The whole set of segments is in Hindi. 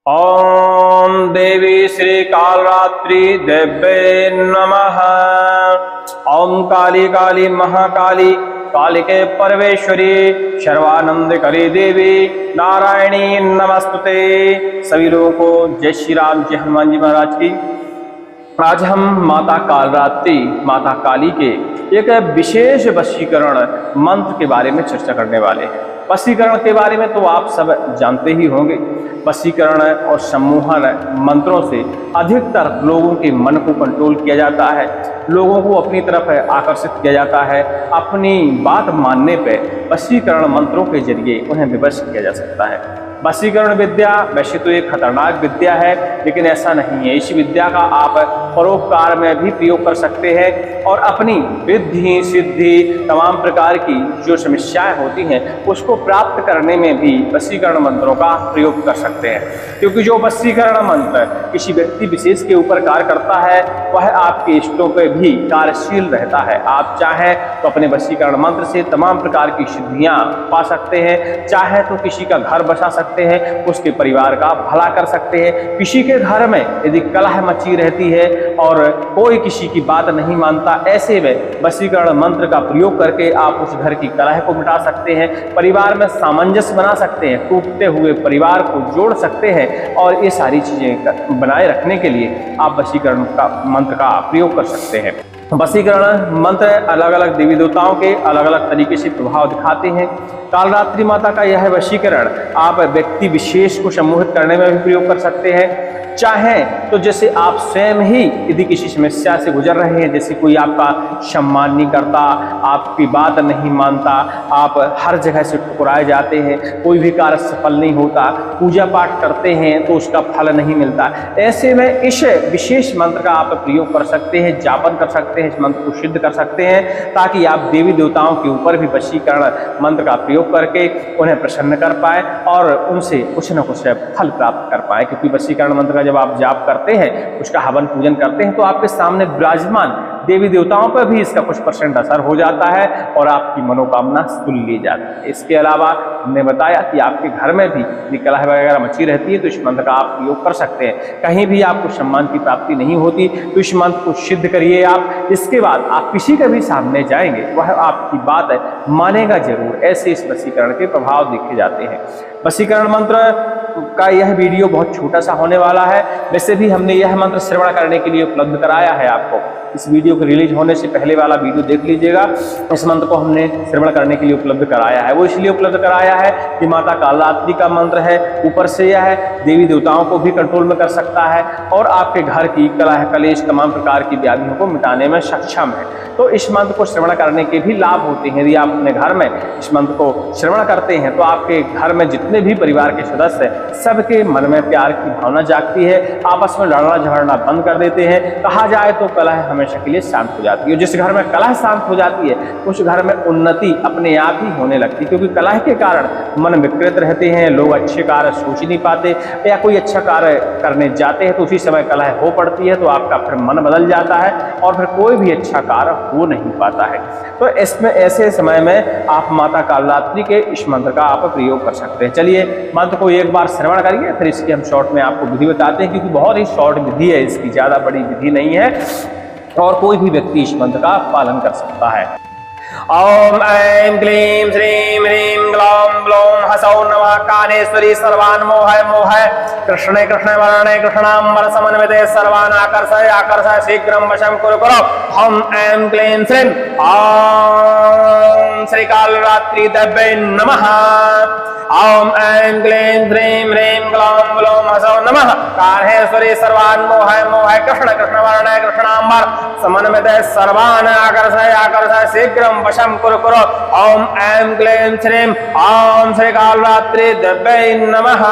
ओम देवी श्री कालरात्रि देव्ये नमः। ओम काली काली महाकाली कालिके परमेश्वरी सर्वानंद करी देवी नारायणी नमस्तुते। सभी लोगों को जय श्री राम, जय हनुमान जी महाराज की। आज हम माता कालरात्रि, माता काली के एक विशेष वशीकरण मंत्र के बारे में चर्चा करने वाले हैं। वशीकरण के बारे में तो आप सब जानते ही होंगे। वशीकरण और सम्मोहन मंत्रों से अधिकतर लोगों के मन को कंट्रोल किया जाता है, लोगों को अपनी तरफ आकर्षित किया जाता है। अपनी बात मानने पर वशीकरण मंत्रों के जरिए उन्हें विवश किया जा सकता है। वशीकरण विद्या वैसे तो एक खतरनाक विद्या है, लेकिन ऐसा नहीं है। इस विद्या का आप परोपकार में भी प्रयोग कर सकते हैं और अपनी रिद्धि सिद्धि तमाम प्रकार की जो समस्याएं होती हैं उसको प्राप्त करने में भी वशीकरण मंत्रों का प्रयोग कर सकते हैं। क्योंकि जो वशीकरण मंत्र किसी व्यक्ति विशेष के ऊपर कार्य करता है वह आपके इष्टों पर भी कार्यशील रहता है। आप चाहें तो अपने वशीकरण मंत्र से तमाम प्रकार की सिद्धियां पा सकते हैं। चाहे तो किसी का घर बसा सकते हैं, उसके परिवार का भला कर सकते हैं। किसी के घर में यदि कलह मची रहती है और कोई किसी की बात नहीं मानता, ऐसे में वशीकरण मंत्र का प्रयोग करके आप उस घर की कलह को मिटा सकते हैं, परिवार में सामंजस्य बना सकते हैं, टूटते हुए परिवार को जोड़ सकते हैं। और ये सारी चीजें बनाए रखने के लिए आप वशीकरण का मंत्र का प्रयोग कर सकते हैं। वशीकरण मंत्र अलग अलग देवी देवताओं के अलग अलग तरीके से प्रभाव दिखाते हैं। कालरात्रि माता का यह वशीकरण आप व्यक्ति विशेष को सम्मोहित करने में भी प्रयोग कर सकते हैं। चाहें तो जैसे आप स्वयं ही यदि किसी समस्या से गुजर रहे हैं, जैसे कोई आपका सम्मान नहीं करता, आपकी बात नहीं मानता, आप हर जगह से ठुकराए जाते हैं, कोई भी कार्य सफल नहीं होता, पूजा पाठ करते हैं तो उसका फल नहीं मिलता, ऐसे में इस विशेष मंत्र का आप प्रयोग कर सकते हैं, जापन कर सकते हैं, इस मंत्र को सिद्ध कर सकते हैं, ताकि आप देवी देवताओं के ऊपर भी वशीकरण मंत्र का प्रयोग करके उन्हें प्रसन्न कर पाए और उनसे कुछ न कुछ फल प्राप्त कर पाए। क्योंकि वशीकरण मंत्र जब आप जाप करते हैं, उसका हवन पूजन करते हैं, तो आपके सामने विराजमान देवी देवताओं पर भी इसका कुछ % असर हो जाता है और आपकी मनोकामना सुन ली जाती है। इसके अलावा हमने बताया कि आपके घर में भी कलह वगैरह मची रहती है तो इस मंत्र का आप प्रयोग कर सकते हैं। कहीं भी आपको सम्मान की प्राप्ति नहीं होती तो इस मंत्र को सिद्ध करिए आप। इसके बाद आप किसी के भी सामने जाएंगे, वह आपकी बात मानेगा जरूर। ऐसे इस वशीकरण के प्रभाव देखे जाते हैं। वशीकरण मंत्र का यह वीडियो बहुत छोटा सा होने वाला है। वैसे भी हमने यह मंत्र श्रवण करने के लिए उपलब्ध कराया है आपको। इस वीडियो के रिलीज होने से पहले वाला वीडियो देख लीजिएगा। इस मंत्र को हमने श्रवण करने के लिए उपलब्ध कराया है। वो इसलिए उपलब्ध कराया है कि माता कालरात्रि का मंत्र है, ऊपर से यह देवी देवताओं को भी कंट्रोल में कर सकता है और आपके घर की कलह कलेश तमाम प्रकार की व्याधियों को मिटाने में सक्षम है। तो इस मंत्र को श्रवण करने के भी लाभ होते हैं। यदि आप अपने घर में इस मंत्र को श्रवण करते हैं तो आपके घर में जितने भी परिवार के सदस्य हैं सबके मन में प्यार की भावना जागती है, आपस में लड़ना झगड़ना बंद कर देते हैं। कहा जाए तो कलह हमेशा के लिए शांत हो जाती है। जिस घर में कलह शांत हो जाती है उस घर में उन्नति अपने आप ही होने लगती है। क्योंकि कलह के कारण मन विकृत रहते हैं, लोग अच्छे कार्य सोच नहीं पाते, या कोई अच्छा कार्य करने जाते हैं तो उसी समय कलह हो पड़ती है तो आपका फिर मन बदल जाता है और फिर कोई भी अच्छा कार्य हो नहीं पाता है। तो इसमें ऐसे समय में आप माता कालरात्रि के इस मंत्र का आप प्रयोग कर सकते हैं। चलिए मंत्र को एक बार श्रवण करिए, फिर इसकी हम शॉर्ट में आपको विधि बताते हैं। क्योंकि बहुत ही शॉर्ट विधि है, इसकी ज़्यादा बड़ी विधि नहीं है और कोई भी व्यक्ति इस मंत्र का पालन कर सकता है। ओम ऐं क्लीं श्रीं ह्रीं ग्लौं ब्लौं हसौं नमः। कानेश्वरी सर्वान् मोहय मोहय, कृष्णे कृष्णे वर्णे कृष्णांबर समन्विते सर्वान् आकर्षय आकर्षय, शीघ्रं वशं कुरु कुरु। ओम ऐं क्लीं श्रीं ओम श्री कालरात्रि देव्यै नमः। ओम ऐं क्लीं श्रीं ह्रीं ग्लौं ब्लौं हसौं नमः। कानेश्वरी सर्वान् मोहय मोहय, कृष्ण कृष्ण वर्णे कृष्णांबर समन्विते सर्वान् आकर्षय आकर्षय, शीघ्रं वशं कुरु कुरु। ओम ऐं क्लीं श्रीं ओम श्री कालरात्रि देव्यै नमः।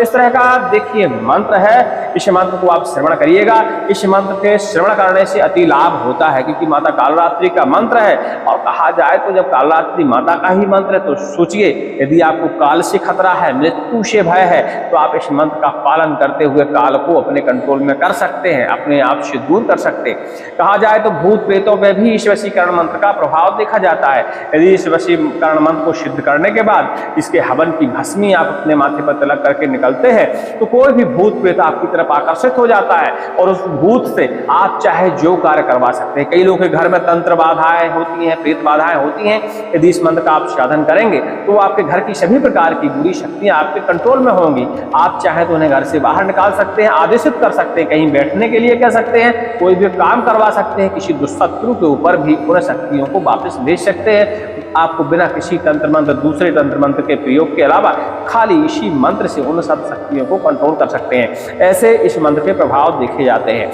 इस तरह का देखिए मंत्र है। इस मंत्र को आप श्रवण करिएगा। इस मंत्र के श्रवण करने से अति लाभ होता है क्योंकि माता कालरात्रि का मंत्र है। और कहा जाए तो जब कालरात्रि माता का ही मंत्र है तो सोचिए, यदि आपको काल से खतरा है, मृत्यु से भय है, तो आप इस मंत्र का पालन पालन करते हुए काल को अपने कंट्रोल में कर सकते हैं, अपने आप से दूर कर सकते हैं। कहा जाए तो भूत प्रेतों में भी इस वशीकरण मंत्र का प्रभाव देखा जाता है। यदि इस वशीकरण मंत्र को सिद्ध करने के बाद इसके हवन की भस्मी आप अपने माथे पर तिलक करके निकलते हैं तो कोई भी भूत प्रेत आपकी तरफ आकर्षित हो जाता है और उस भूत से आप चाहे जो कार्य करवा सकते हैं। कई लोगों के घर में तंत्र बाधाएं होती हैं, प्रेत बाधाएं होती हैं, यदि इस मंत्र का आप साधन करेंगे तो आपके घर की सभी प्रकार की बुरी शक्तियां आपके कंट्रोल में होंगी। आप चाहे तो उन्हें घर से बाहर निकाल सकते हैं, आदेशित कर सकते हैं, कहीं बैठने के लिए कह सकते हैं, कोई भी काम करवा सकते हैं, किसी दुष्शत्रु के ऊपर भी उन शक्तियों को वापस भेज सकते हैं। आपको बिना किसी तंत्र मंत्र, दूसरे तंत्र मंत्र के प्रयोग के अलावा खाली इसी मंत्र से उन सब शक्तियों को कंट्रोल कर सकते हैं। ऐसे इस मंत्र के प्रभाव देखे जाते हैं।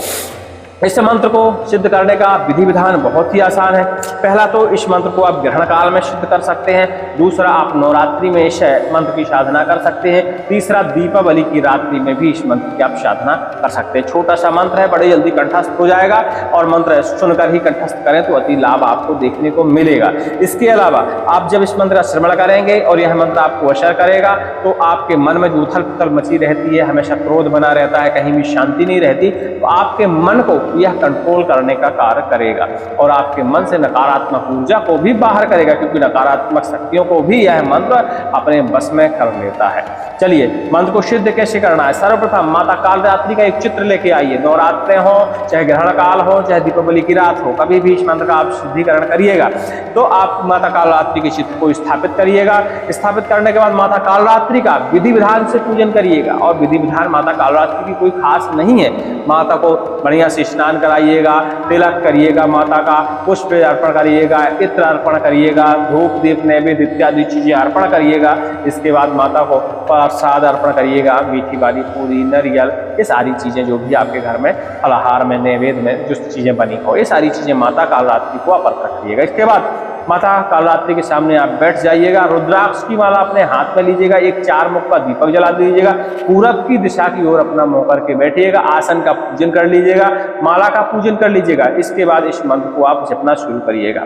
इस मंत्र को सिद्ध करने का विधि विधान बहुत ही आसान है। पहला तो इस मंत्र को आप ग्रहण काल में सिद्ध कर सकते हैं, दूसरा आप नवरात्रि में इस मंत्र की साधना कर सकते हैं, तीसरा दीपावली की रात्रि में भी इस मंत्र की आप साधना कर सकते हैं। छोटा सा मंत्र है, बड़े जल्दी कंठस्थ हो जाएगा और मंत्र सुनकर ही कंठस्थ करें तो अति लाभ आपको देखने को मिलेगा। इसके अलावा आप जब इस मंत्र का श्रवण करेंगे और यह मंत्र आपको असर करेगा तो आपके मन में जो उथल पुथल मची रहती है, हमेशा क्रोध बना रहता है, कहीं भी शांति नहीं रहती, तो आपके मन को यह कंट्रोल करने का कार्य करेगा और आपके मन से नकारात्मक ऊर्जा को भी बाहर करेगा, क्योंकि नकारात्मक शक्तियों को भी यह मंत्र अपने बस में कर लेता है। चलिए मंत्र को सिद्ध कैसे करना है। सर्वप्रथम माता कालरात्रि का एक चित्र लेके आइए। नवरात्रे हो, चाहे ग्रहण काल हो, चाहे दीपावली की रात हो, कभी भी इस मंत्र का आप सिद्धिकरण करिएगा तो आप माता कालरात्रि के चित्र को स्थापित करिएगा। स्थापित करने के बाद माता कालरात्रि का विधि विधान से पूजन करिएगा और विधि विधान माता कालरात्रि की कोई खास नहीं है। माता को बढ़िया से स्नान कराइएगा, तिलक करिएगा, माता का पुष्प अर्पण करिएगा, इत्र अर्पण करिएगा, धूप दीप नैवेद्य इत्यादि चीजें अर्पण करिएगा। इसके बाद माता को प्रसाद अर्पण करिएगा, मीठी वाली पूरी, नारियल, ये सारी चीजें जो भी आपके घर में फलाहार में नैवेद्य में जो चीजें बनी हो, ये सारी चीजें माता कालरात्रि को आप अर्पण करिएगा। इसके बाद माता कालरात्रि के सामने आप बैठ जाइएगा। रुद्राक्ष की माला अपने हाथ में लीजिएगा, एक 4 मुख का दीपक जला दीजिएगा, पूरब की दिशा की ओर अपना मुंह करके बैठिएगा, आसन का पूजन कर लीजिएगा, माला का पूजन कर लीजिएगा। इसके बाद इस मंत्र को आप जपना शुरू करिएगा।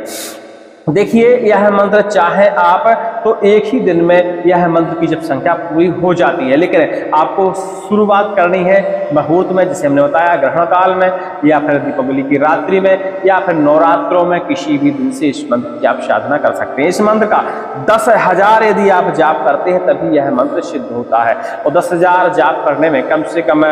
देखिए यह मंत्र चाहे आप तो एक ही दिन में यह मंत्र की जब संख्या पूरी हो जाती है, लेकिन आपको शुरुआत करनी है मुहूर्त में, जैसे हमने बताया ग्रहण काल में, या फिर दीपावली की रात्रि में, या फिर नवरात्रों में किसी भी दिन से इस मंत्र की आप साधना कर सकते हैं। इस मंत्र का 10,000 यदि आप जाप करते हैं तभी यह मंत्र सिद्ध होता है और 10,000 जाप करने में कम से कम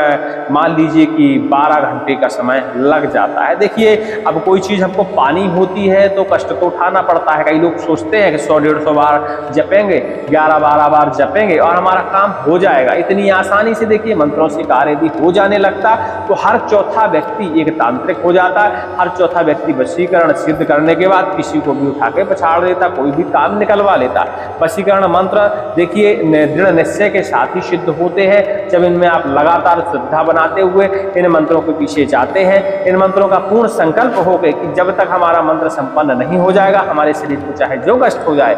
मान लीजिए कि 12 घंटे का समय लग जाता है। देखिए अब कोई चीज़ हमको पानी होती है तो कष्ट तो उठाना पड़ता है। कई लोग सोचते हैं कि 100-150 बार जपेंगे, 11-12 बार जपेंगे और हमारा काम हो जाएगा। इतनी आसानी से देखिए मंत्रों से कार्य यदि हो जाने लगता तो हर चौथा व्यक्ति एक तांत्रिक हो जाता है, हर चौथा व्यक्ति वशीकरण सिद्ध करने के बाद किसी को भी उठा के पछाड़ देता, कोई भी काम निकलवा लेता। वशीकरण मंत्र देखिए दृढ़ निश्चय के साथ ही सिद्ध होते हैं। जब इनमें आप लगातार श्रद्धा बनाते हुए इन मंत्रों के पीछे जाते हैं, इन मंत्रों का पूर्ण संकल्प हो गए कि जब तक हमारा मंत्र संपन्न नहीं हो जाएगा, हमारे शरीर को चाहे जो कष्ट हो जाए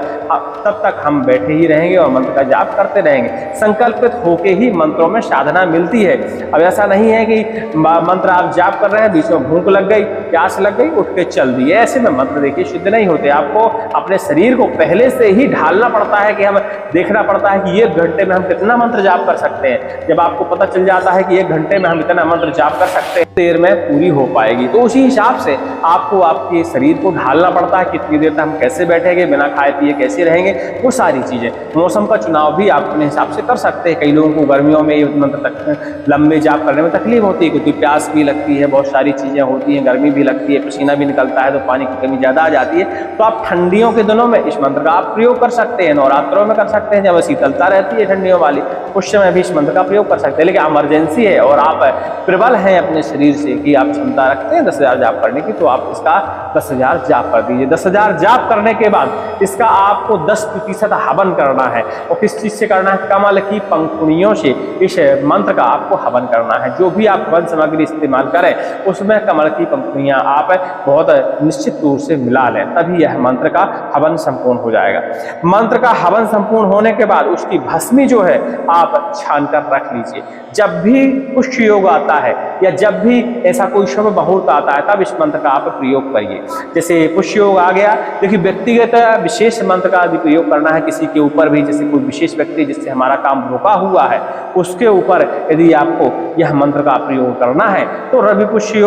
तब तक हम बैठे ही रहेंगे और मंत्र का जाप करते रहेंगे। संकल्पित होके ही मंत्रों में साधना मिलती है। अब ऐसा नहीं है कि मंत्र आप जाप कर रहे हैं, बीच में भूख लग गई, प्यास लग गई, उठ के चल दिए, ऐसे में मंत्र देखिए सिद्ध नहीं होते। आपको अपने शरीर को पहले से ही ढालना पड़ता है कि हम देखना पड़ता है कि 1 घंटे में हम कितना मंत्र जाप कर सकते हैं। जब आपको पता चल जाता है कि 1 घंटे में हम इतना मंत्र जाप कर सकते हैं, देर में पूरी हो पाएगी, तो उसी हिसाब से आपको आपके शरीर को ढालना पड़ता है। कितनी देर तक हम कैसे बैठेंगे, बिना खाए पिए कैसे रहेंगे, वो सारी चीजें। मौसम का चुनाव भी आप अपने हिसाब से कर सकते हैं। कई लोगों को गर्मियों में ये मंत्र तक लंबे जाप करने में तकलीफ होती है, क्योंकि प्यास भी लगती है, बहुत सारी चीजें होती हैं, गर्मी भी लगती है, पसीना भी निकलता है, तो पानी की कमी ज्यादा आ जाती है। तो आप ठंडियों के दिनों में इस मंत्र का आप प्रयोग कर सकते हैं, नवरात्रों में कर सकते हैं, जब शीतलता रहती है ठंडियों वाली, उस समय भी इस मंत्र का प्रयोग कर सकते हैं। लेकिन इमरजेंसी है और आप प्रबल हैं अपने शरीर से कि आप क्षमता रखते हैं 10,000 जाप करने की, तो आप इसका 10,000 जाप कर दीजिए। 10,000 जाप करने के बाद इसका आपको 10% हवन करना है। और किस चीज से करना है? कमल की पंखुड़ियों से इस मंत्र का आपको हवन करना है। जो भी आप हवन सामग्री इस्तेमाल करें उसमें कमल की पंखुड़ियां पत्तियां आप बहुत निश्चित रूप से मिला लें, तभी यह मंत्र का हवन संपूर्ण हो जाएगा। मंत्र का हवन संपूर्ण होने के बाद उसकी भस्मी जो है आप छान कर रख लीजिए। जब भी पुष्य योग आता है या जब भी ऐसा कोई शुभ मुहूर्त आता है तब इस मंत्र का आप प्रयोग करिए। जैसे पुष्य योग आ गया, देखिए व्यक्तिगत विशेष मंत्र का यदि प्रयोग करना है किसी के ऊपर भी, जैसे कोई विशेष व्यक्ति जिससे हमारा काम रुका हुआ है उसके ऊपर यदि आपको यह मंत्र का प्रयोग करना है तो रवि पुष्य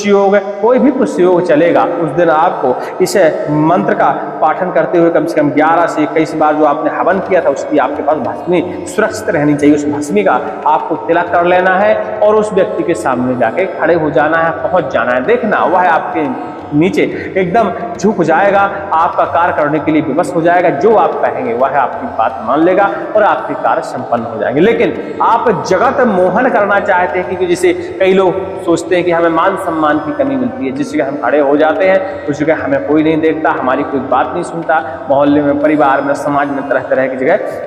योग, कोई भी पुष्य योग चलेगा। उस दिन आपको इस मंत्र का पाठन करते हुए कम से कम 11 से 21 बार जो आपने हवन किया था उसकी आपके पास भस्मी सुरक्षित रहनी चाहिए। उस भस्मी का आपको तिलक कर लेना है और उस व्यक्ति के सामने जाके खड़े हो जाना है, पहुंच जाना है। देखना वह आपके नीचे एकदम झुक जाएगा, आपका कार्य करने के लिए विवश हो जाएगा। जो आप कहेंगे वह आपकी बात मान लेगा और आपके कार्य संपन्न हो जाएंगे। लेकिन आप जगत मोहन करना चाहते हैं, क्योंकि जैसे कई लोग सोचते हैं कि हमें मान सम्मान की कमी मिलती है, जिस जगह हम खड़े हो जाते हैं उस जगह हमें कोई नहीं देखता, हमारी कोई बात नहीं सुनता, मोहल्ले में, परिवार में, समाज में तरह तरह की जगह।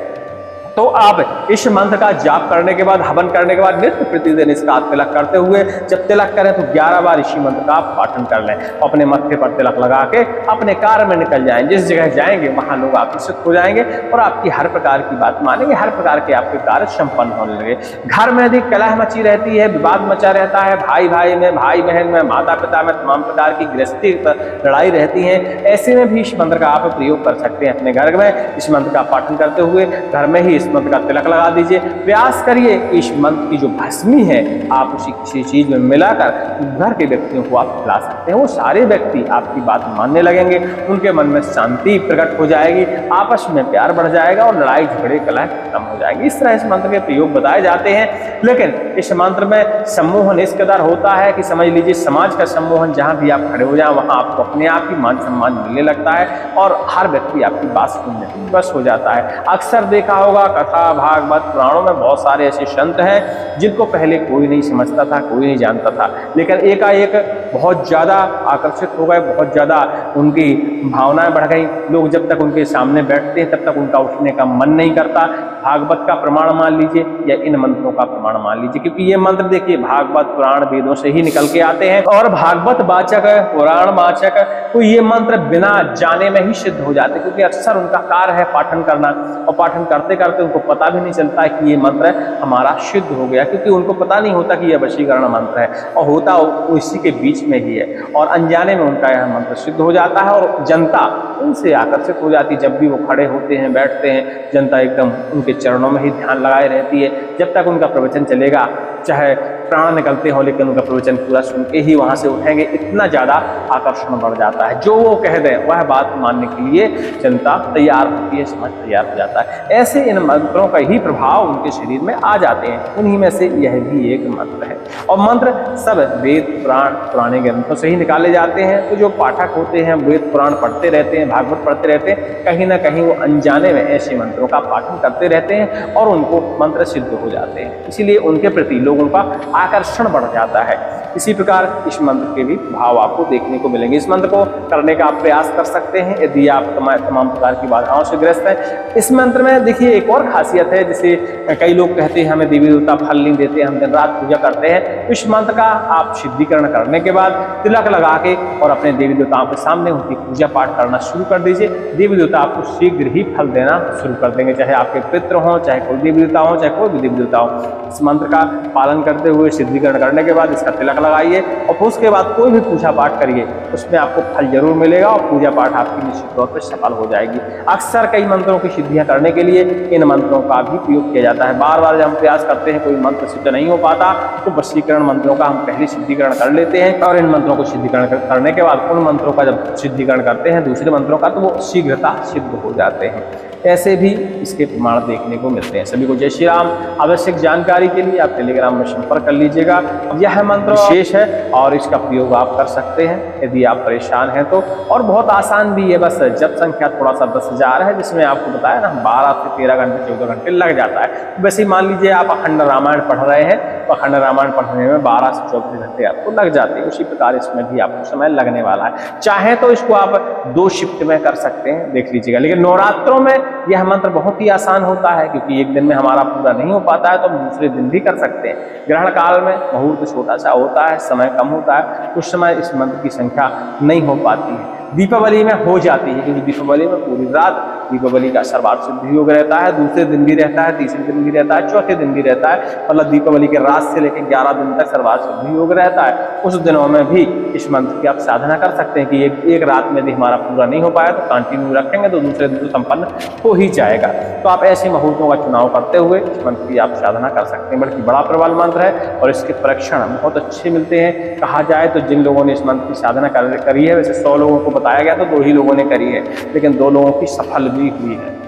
तो आप इस मंत्र का जाप करने के बाद, हवन करने के बाद नित्य प्रतिदिन इसका तिलक करते हुए, जब तिलक करें तो 11 बार इसी मंत्र का आप पाठन कर लें। अपने मत्थे पर तिलक लगा के अपने कार्य में निकल जाएं। जिस जगह जाएंगे वहां लोग आकर्षित हो जाएंगे और आपकी हर प्रकार की बात मानेंगे, हर प्रकार के आपके कार्य संपन्न होने लगे। घर में यदि कलह मची रहती है, विवाद मचा रहता है, भाई भाई में, भाई बहन में, माता पिता में तमाम प्रकार की गृहस्थी लड़ाई रहती है, ऐसे में भी इस मंत्र का आप प्रयोग कर सकते हैं। अपने घर में इस मंत्र का पाठन करते हुए घर में ही इस मंत्र का तिलक लगा दीजिए। प्रयास करिए इस मंत्र की जो भस्मी है आप उसी किसी चीज में मिलाकर घर के व्यक्तियों को आप खिला सकते हैं। वो सारे व्यक्ति आपकी बात मानने लगेंगे, उनके मन में शांति प्रकट हो जाएगी, आपस में प्यार बढ़ जाएगा और लड़ाई झगड़े कलह खत्म हो जाएंगे। इस तरह इस मंत्र के प्रयोग बताए जाते हैं। लेकिन इस मंत्र में सम्मोहन इस कदर होता है कि समझ लीजिए समाज का सम्मोहन, जहां भी आप खड़े हो जाए वहां आपको अपने आप ही मान सम्मान मिलने लगता है और हर व्यक्ति आपकी बात सुनने में बस हो जाता है। अक्सर देखा होगा कथा, भागवत, पुराणों में बहुत सारे ऐसे संत हैं जिनको पहले कोई नहीं समझता था, कोई नहीं जानता था, लेकिन एकाएक बहुत ज्यादा आकर्षित हो गए, बहुत ज्यादा उनकी भावनाएं बढ़ गई। लोग जब तक उनके सामने बैठते हैं तब तक उनका उठने का मन नहीं करता। भागवत का प्रमाण मान लीजिए या इन मंत्रों का प्रमाण मान लीजिए, क्योंकि ये मंत्र देखिए भागवत पुराण वेदों से ही निकल के आते हैं और भागवत वाचक, पुराण वाचक को ये मंत्र बिना जाने में ही सिद्ध हो जाते हैं, क्योंकि अक्सर उनका कार्य है पाठन करना और पाठन करते करते उनको पता भी नहीं चलता है कि ये मंत्र हमारा सिद्ध हो गया, क्योंकि उनको पता नहीं होता कि यह वशीकरण मंत्र है और होता वो इसी के बीच में ही है और अनजाने में उनका यह मंत्र सिद्ध हो जाता है और जनता उनसे आकर्षित हो जाती है। जब भी वो खड़े होते हैं, बैठते हैं, जनता एकदम उनके चरणों में ही ध्यान लगाए रहती है। जब तक उनका प्रवचन चलेगा, चाहे प्राण निकलते हो, लेकिन उनका प्रवचन पूरा सुन के ही वहां से उठेंगे। इतना ज्यादा आकर्षण बढ़ जाता है, जो वो कह दें वह बात मानने के लिए जनता तैयार होती है, समाज तैयार हो जाता है। ऐसे इन मंत्रों का ही प्रभाव उनके शरीर में आ जाते हैं। उन्हीं में से यह भी एक मंत्र है और मंत्र सब वेद पुराण पुराने ग्रंथों से ही निकाले जाते हैं। तो जो पाठक होते हैं वेद पुराण पढ़ते रहते हैं, भागवत पढ़ते रहते हैं, कहीं ना कहीं वो अनजाने में ऐसे मंत्रों का पाठन करते रहते हैं और उनको मंत्र सिद्ध हो जाते हैं। इसीलिए उनके प्रति लोगों का आकर्षण बढ़ जाता है। इसी प्रकार इस मंत्र के भी भाव आपको देखने को मिलेंगे। इस मंत्र को करने का आप प्रयास कर सकते हैं यदि आप तमाम प्रकार की बाधाओं से ग्रस्त हैं। इस मंत्र में देखिए एक और खासियत है, जैसे कई लोग कहते हैं हमें देवी देवता फल नहीं देते, हम दिन रात पूजा करते हैं। इस मंत्र का आप सिद्धिकरण करने के बाद तिलक लगा के और अपने देवी देवताओं के सामने उनकी पूजा पाठ करना शुरू कर दीजिए। देवी देवता आपको शीघ्र ही फल देना शुरू कर देंगे, चाहे आपके पितृ हों, चाहे कोई देवी देवता हो, चाहे कोई भी देवी देवता हो। इस मंत्र का पालन करते हुए सिद्धिकरण करने के बाद इसका तिलक लगाइए और उसके बाद कोई भी पूजा पाठ करिए, उसमें आपको फल जरूर मिलेगा और पूजा पाठ आपकी निश्चित तौर पर सफल हो जाएगी। अक्सर कई मंत्रों की सिद्धियां करने के लिए इन मंत्रों का भी प्रयोग किया जाता है। बार बार जब हम प्रयास करते हैं कोई मंत्र सिद्ध नहीं हो पाता तो वशीकरण मंत्रों का हम पहले सिद्धिकरण कर लेते हैं और इन मंत्रों को सिद्धिकरण करने के बाद उन मंत्रों का जब सिद्धिकरण करते हैं दूसरे मंत्रों का, तो वो शीघ्रता सिद्ध हो जाते हैं। ऐसे भी इसके प्रमाण देखने को मिलते हैं। सभी को जय श्री राम। आवश्यक जानकारी के लिए आप टेलीग्राम में संपर्क कर लीजिएगा। यह मंत्र विशेष है और इसका प्रयोग आप कर सकते हैं यदि आप परेशान हैं तो, और बहुत आसान भी है। बस जप संख्या थोड़ा सा 10,000 है, जिसमें आपको बताया ना 12 से 13 घंटे 14 घंटे लग जाता है। वैसे ही मान लीजिए आप अखंड रामायण पढ़ रहे हैं तो अखंड रामायण पढ़ने में 12 से 24 घंटे आपको लग जाते हैं। उसी प्रकार इसमें भी आपको समय लगने वाला है। चाहे तो इसको आप 2 शिफ्ट में कर सकते हैं, देख लीजिएगा। लेकिन नवरात्रों में यह मंत्र बहुत ही आसान होता है, क्योंकि एक दिन में हमारा पूरा नहीं हो पाता है तो हम दूसरे दिन भी कर सकते हैं। ग्रहण काल में मुहूर्त छोटा सा होता है, समय कम होता है, उस समय इस मंत्र की संख्या नहीं हो पाती है। दीपावली में हो जाती है, क्योंकि दीपावली में पूरी रात दीपावली का सर्वार्थ सिद्धि योग रहता है, दूसरे दिन भी रहता है, तीसरे दिन भी रहता है, चौथे दिन भी रहता है, मतलब दीपावली के रात से लेकर 11 दिन तक सर्वार्थ सिद्धि योग रहता है। उस दिनों में भी इस मंत्र की आप साधना कर सकते हैं कि एक रात में भी हमारा पूरा नहीं हो पाया तो कंटिन्यू रखेंगे तो दूसरे दिन तो संपन्न हो ही जाएगा। तो आप ऐसे मुहूर्तों का चुनाव करते हुए इस मंत्र की आप साधना कर सकते हैं। बल्कि बड़ा प्रबल मंत्र है और इसके परीक्षण बहुत अच्छे मिलते हैं। कहा जाए तो जिन लोगों ने इस मंत्र की साधना करी है, वैसे 100 लोगों को बताया गया तो 2 ही लोगों ने करी है, लेकिन 2 लोगों की सफल भी हुई है।